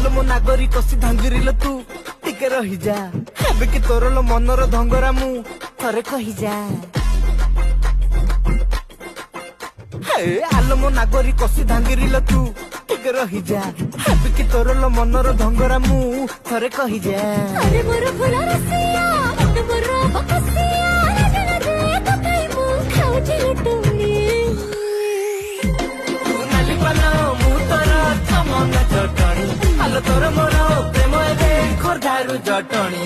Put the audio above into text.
ଆଲୋ ମୋ ନାଗରି କଷି ଧାଙ୍ଗିରିଲ ତୁ ଟିକେ ରହିଯା ଏବେ କି ତୋର ଲୋ ମନର ଧଙ୍ଗରା ମୁଁ ଥରେ କହିଯା ଆଲୋ ମୋ ନାଗରି କଷି ଧାଙ୍ଗିରିଲ ତୁ ଟିକେ ରହିଯା ଏବେ କି ତୋର ଲୋ ମନର ଧଙ୍ଗରା ମୁଁ ଥରେ କହିଯା अरे मोर फुल रसिया मत मोर बकसिया राजा रे तकाई मु खाउची लटुनी तू नाली पालो मु तोर थमना चटणी आलो तोर मोर प्रेम एबे खरदारु जटणी